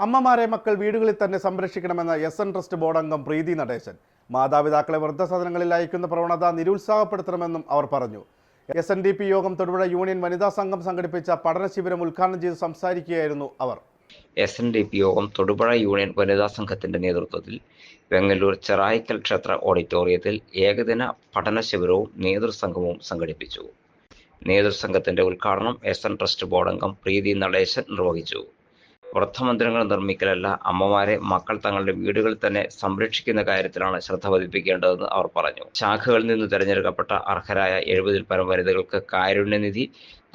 അമ്മമാരെ മക്കൾ വീടുകളിൽ തന്നെ സംരക്ഷിക്കണമെന്ന എസ്.എൻ. ട്രസ്റ്റ് ബോർഡ് അംഗം പ്രീതി നടേശൻ. മാതാപിതാക്കളെ വൃദ്ധസദനങ്ങളിൽ അയക്കുന്ന പ്രവണത നിരുത്സാഹപ്പെടുത്തണമെന്നും അവർ പറഞ്ഞു. SNDP യോഗം തൊടുപുഴ യൂണിയൻ വനിതാ സംഘം സംഘടിപ്പിച്ച പഠന ശിബിരം ഉദ്ഘാടനം ചെയ്ത് സംസാരിക്കുകയായിരുന്നു അവർ. SNDP യോഗം തൊടുപുഴ യൂണിയൻ വനിതാ സംഘത്തിന്റെ നേതൃത്വത്തിൽ വെങ്ങല്ലൂർ ചെറായിക്കൽ ക്ഷേത്ര ഓഡിറ്റോറിയത്തിൽ ഏകദിന പഠന ശിബിരവും നേതൃസംഘവും സംഘടിപ്പിച്ചു. നേതൃസംഘത്തിന്റെ ഉദ്ഘാടനം എസ്.എൻ. ട്രസ്റ്റ് ബോർഡ് അംഗം പ്രീതി നടേശൻ നിർവഹിച്ചു. വൃദ്ധമന്ദിരങ്ങൾ നിർമ്മിക്കലല്ല, അമ്മമാരെ മക്കൾ തങ്ങളുടെ വീടുകളിൽ തന്നെ സംരക്ഷിക്കുന്ന കാര്യത്തിലാണ് ശ്രദ്ധ പതിപ്പിക്കേണ്ടതെന്ന് അവർ പറഞ്ഞു. ശാഖകളിൽ നിന്ന് തിരഞ്ഞെടുക്കപ്പെട്ട അർഹരായ 70-ൽ പരം വനിതകൾക്ക് കാരുണ്യനിധി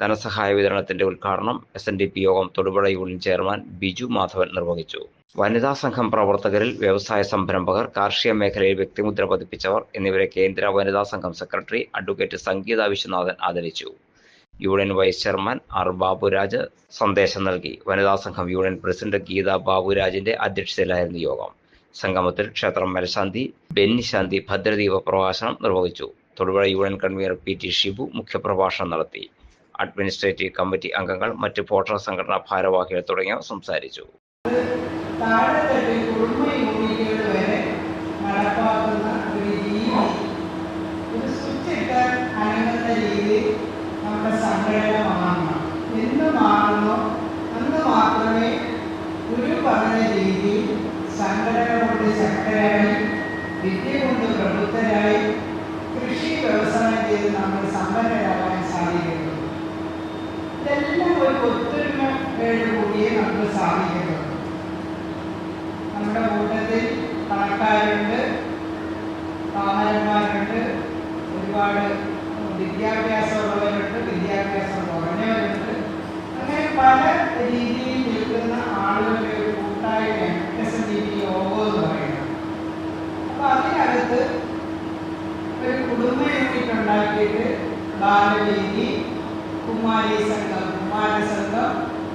ധനസഹായ വിതരണത്തിന്റെ ഉദ്ഘാടനം SNDP യോഗം തൊടുപുഴ യൂണിയൻ ചെയർമാൻ ബിജു മാധവൻ നിർവഹിച്ചു. വനിതാ സംഘം പ്രവർത്തകരിൽ വ്യവസായ സംരംഭകർ, കാർഷിക മേഖലയിൽ വ്യക്തിമുദ്ര പതിപ്പിച്ചവർ എന്നിവരെ കേന്ദ്ര വനിതാ സംഘം സെക്രട്ടറി അഡ്വക്കേറ്റ് സംഗീത വിശ്വനാഥൻ ആദരിച്ചു. Union vice chairman R Baburaj സന്ദേശം നൽകി. വനിതാ സംഘം യൂണിയൻ പ്രസിഡന്റ് ഗീത ബാബുരാജിന്റെ അധ്യക്ഷതയിലായിരുന്നു യോഗം. സംഗമത്തിൽ ക്ഷേത്രം മേൽശാന്തി ബെന്നിശാന്തി ഭദ്രദീപ പ്രഭാഷണം നിർവഹിച്ചു. Thodupuzha union convener PT Shibu മുഖ്യപ്രഭാഷണം നടത്തി. അഡ്മിനിസ്ട്രേറ്റീവ് കമ്മിറ്റി അംഗങ്ങൾ, മറ്റ് പോഷക സംഘടനാ ഭാരവാഹികൾ തുടങ്ങിയവർ സംസാരിച്ചു. നമ്മുടെ സംഘടന മാറണം. എന്ന് മാറുന്നോ അന്ന് മാത്രമേ ഗുരു പറഞ്ഞ രീതിയിൽ സംഘടന കൊണ്ട് ശക്തരായി, വിദ്യ കൊണ്ട് പ്രബുദ്ധരായി, കൃഷി വ്യവസായം ചെയ്ത് നമ്മൾ സമ്പന്നരാകാൻ സാധിക്കുന്നു. ഇതെല്ലാം ഒരു ഒത്തൊരുമയോട് കൂടിയേ നമുക്ക് സാധിക്കുന്നുള്ളൂ. നമ്മുടെ കൂട്ടത്തിൽ പണക്കാരുണ്ട്, പാമരന്മാരുണ്ട്, ഒരുപാട് വിദ്യാഭ്യാസമുള്ളവരുണ്ട്, വിദ്യാഭ്യാസം കുറഞ്ഞവരുണ്ട്. അങ്ങനെ പല രീതിയിൽ നിൽക്കുന്ന ആളുകളുടെ ഒരു കൂട്ടായ്മയാണ് SNDP യോഗം എന്ന് പറയുന്നത്. അപ്പോൾ അതിനകത്ത് ഒരു കുടുംബ യൂണിറ്റ് ഉണ്ടാക്കിയിട്ട് ബാലവേദി, കുമാരി സംഘം, കുമാരസംഘം,